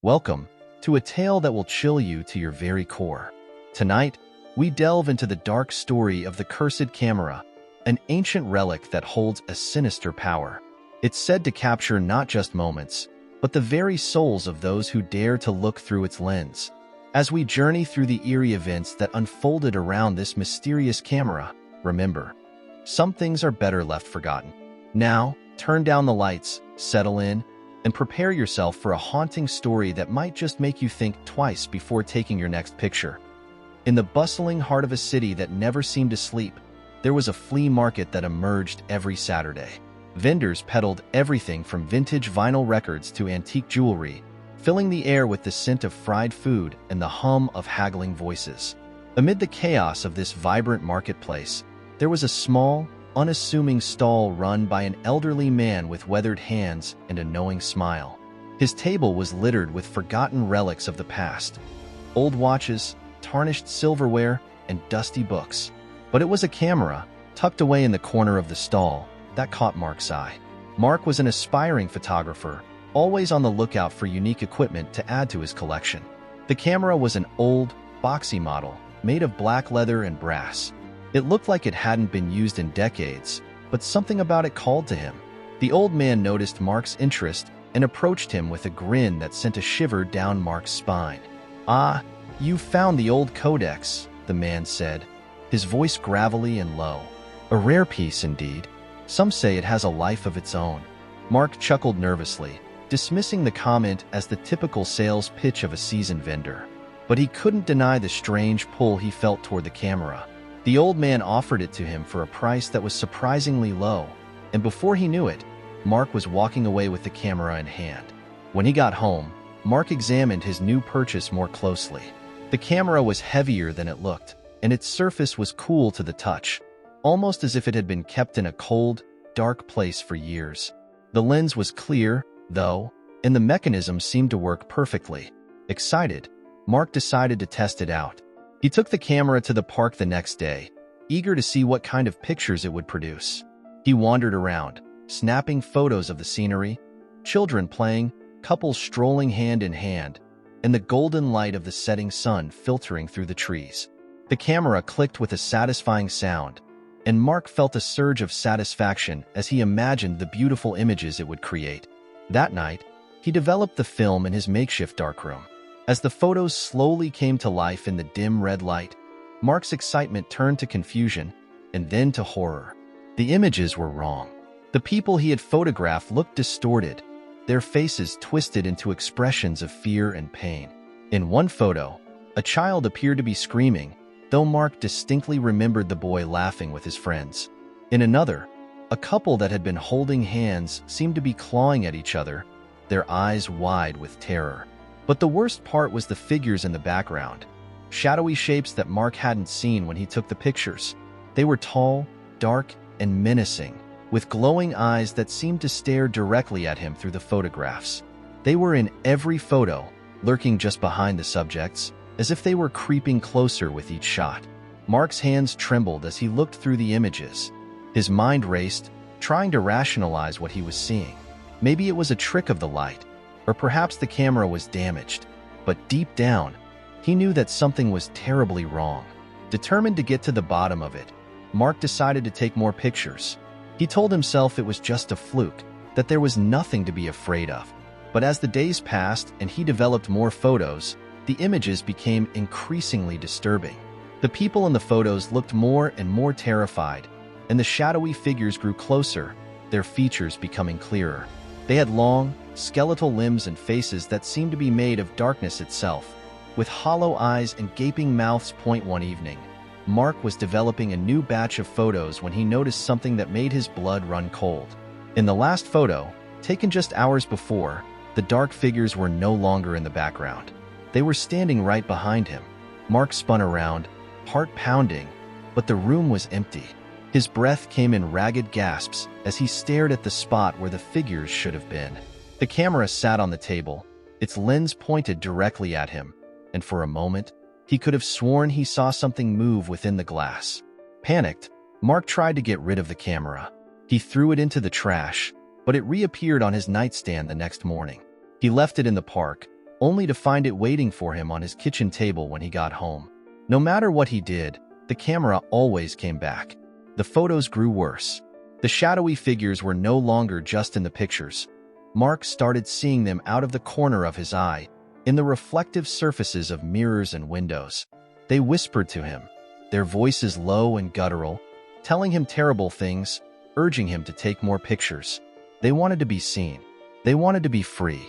Welcome to a tale that will chill you to your very core. Tonight, we delve into the dark story of the cursed camera, an ancient relic that holds a sinister power. It's said to capture not just moments, but the very souls of those who dare to look through its lens. As we journey through the eerie events that unfolded around this mysterious camera, remember, some things are better left forgotten. Now, turn down the lights, settle in, and prepare yourself for a haunting story that might just make you think twice before taking your next picture. In the bustling heart of a city that never seemed to sleep, there was a flea market that emerged every Saturday. Vendors peddled everything from vintage vinyl records to antique jewelry, filling the air with the scent of fried food and the hum of haggling voices. Amid the chaos of this vibrant marketplace, there was a small, unassuming stall run by an elderly man with weathered hands and a knowing smile. His table was littered with forgotten relics of the past, old watches, tarnished silverware, and dusty books. But it was a camera, tucked away in the corner of the stall, that caught Mark's eye. Mark was an aspiring photographer, always on the lookout for unique equipment to add to his collection. The camera was an old, boxy model, made of black leather and brass. It looked like it hadn't been used in decades, but something about it called to him. The old man noticed Mark's interest and approached him with a grin that sent a shiver down Mark's spine. "Ah, you found the old codex," the man said, his voice gravelly and low. "A rare piece indeed. Some say it has a life of its own." Mark chuckled nervously, dismissing the comment as the typical sales pitch of a seasoned vendor. But he couldn't deny the strange pull he felt toward the camera. The old man offered it to him for a price that was surprisingly low, and before he knew it, Mark was walking away with the camera in hand. When he got home, Mark examined his new purchase more closely. The camera was heavier than it looked, and its surface was cool to the touch, almost as if it had been kept in a cold, dark place for years. The lens was clear, though, and the mechanism seemed to work perfectly. Excited, Mark decided to test it out. He took the camera to the park the next day, eager to see what kind of pictures it would produce. He wandered around, snapping photos of the scenery, children playing, couples strolling hand in hand, and the golden light of the setting sun filtering through the trees. The camera clicked with a satisfying sound, and Mark felt a surge of satisfaction as he imagined the beautiful images it would create. That night, he developed the film in his makeshift darkroom. As the photos slowly came to life in the dim red light, Mark's excitement turned to confusion and then to horror. The images were wrong. The people he had photographed looked distorted, their faces twisted into expressions of fear and pain. In one photo, a child appeared to be screaming, though Mark distinctly remembered the boy laughing with his friends. In another, a couple that had been holding hands seemed to be clawing at each other, their eyes wide with terror. But the worst part was the figures in the background, shadowy shapes that Mark hadn't seen when he took the pictures. They were tall, dark, and menacing, with glowing eyes that seemed to stare directly at him through the photographs. They were in every photo, lurking just behind the subjects, as if they were creeping closer with each shot. Mark's hands trembled as he looked through the images. His mind raced, trying to rationalize what he was seeing. Maybe it was a trick of the light, or perhaps the camera was damaged. But deep down, he knew that something was terribly wrong. Determined to get to the bottom of it, Mark decided to take more pictures. He told himself it was just a fluke, that there was nothing to be afraid of. But as the days passed and he developed more photos, the images became increasingly disturbing. The people in the photos looked more and more terrified, and the shadowy figures grew closer, their features becoming clearer. They had long, skeletal limbs and faces that seemed to be made of darkness itself, with hollow eyes and gaping mouths. One evening, Mark was developing a new batch of photos when he noticed something that made his blood run cold. In the last photo, taken just hours before, the dark figures were no longer in the background. They were standing right behind him. Mark spun around, heart pounding, but the room was empty. His breath came in ragged gasps as he stared at the spot where the figures should have been. The camera sat on the table, its lens pointed directly at him, and for a moment, he could have sworn he saw something move within the glass. Panicked, Mark tried to get rid of the camera. He threw it into the trash, but it reappeared on his nightstand the next morning. He left it in the park, only to find it waiting for him on his kitchen table when he got home. No matter what he did, the camera always came back. The photos grew worse. The shadowy figures were no longer just in the pictures. Mark started seeing them out of the corner of his eye, in the reflective surfaces of mirrors and windows. They whispered to him, their voices low and guttural, telling him terrible things, urging him to take more pictures. They wanted to be seen. They wanted to be free.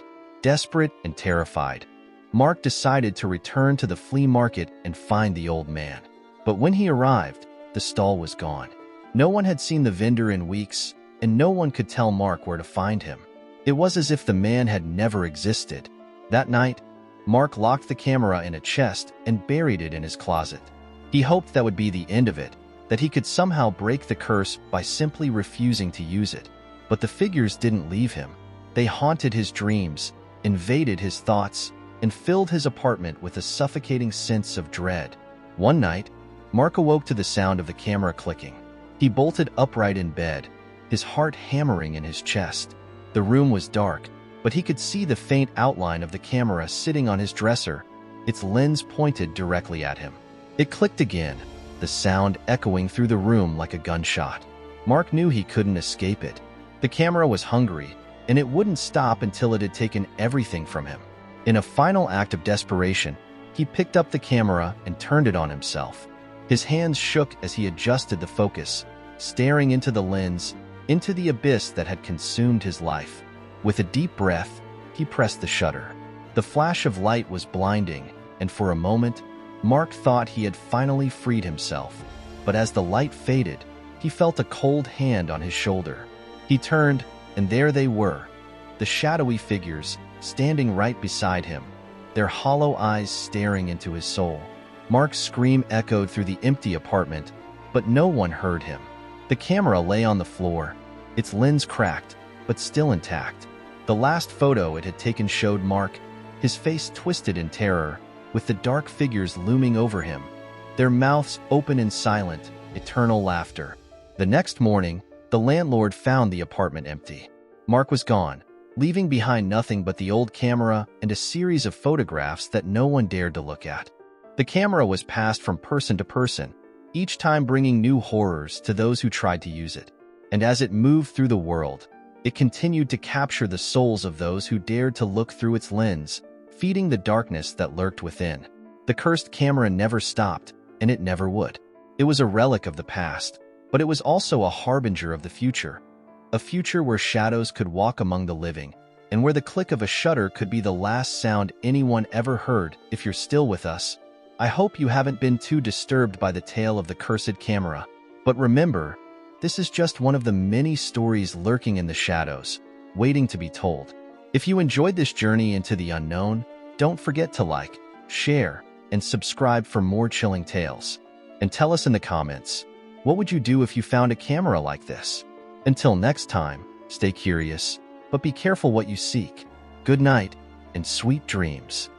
Desperate and terrified, Mark decided to return to the flea market and find the old man. But when he arrived, the stall was gone. No one had seen the vendor in weeks, and no one could tell Mark where to find him. It was as if the man had never existed. That night, Mark locked the camera in a chest and buried it in his closet. He hoped that would be the end of it, that he could somehow break the curse by simply refusing to use it. But the figures didn't leave him. They haunted his dreams, invaded his thoughts, and filled his apartment with a suffocating sense of dread. One night, Mark awoke to the sound of the camera clicking. He bolted upright in bed, his heart hammering in his chest. The room was dark, but he could see the faint outline of the camera sitting on his dresser, its lens pointed directly at him. It clicked again, the sound echoing through the room like a gunshot. Mark knew he couldn't escape it. The camera was hungry, and it wouldn't stop until it had taken everything from him. In a final act of desperation, he picked up the camera and turned it on himself. His hands shook as he adjusted the focus, staring into the lens, into the abyss that had consumed his life. With a deep breath, he pressed the shutter. The flash of light was blinding, and for a moment, Mark thought he had finally freed himself. But as the light faded, he felt a cold hand on his shoulder. He turned, and there they were, the shadowy figures, standing right beside him, their hollow eyes staring into his soul. Mark's scream echoed through the empty apartment, but no one heard him. The camera lay on the floor, its lens cracked, but still intact. The last photo it had taken showed Mark, his face twisted in terror, with the dark figures looming over him, their mouths open in silent, eternal laughter. The next morning, the landlord found the apartment empty. Mark was gone, leaving behind nothing but the old camera and a series of photographs that no one dared to look at. The camera was passed from person to person, each time bringing new horrors to those who tried to use it. And as it moved through the world, it continued to capture the souls of those who dared to look through its lens, feeding the darkness that lurked within. The cursed camera never stopped, and it never would. It was a relic of the past, but it was also a harbinger of the future. A future where shadows could walk among the living, and where the click of a shutter could be the last sound anyone ever heard. If you're still with us, I hope you haven't been too disturbed by the tale of the cursed camera. But remember, this is just one of the many stories lurking in the shadows, waiting to be told. If you enjoyed this journey into the unknown, don't forget to like, share, and subscribe for more chilling tales. And tell us in the comments, what would you do if you found a camera like this? Until next time, stay curious, but be careful what you seek. Good night, and sweet dreams.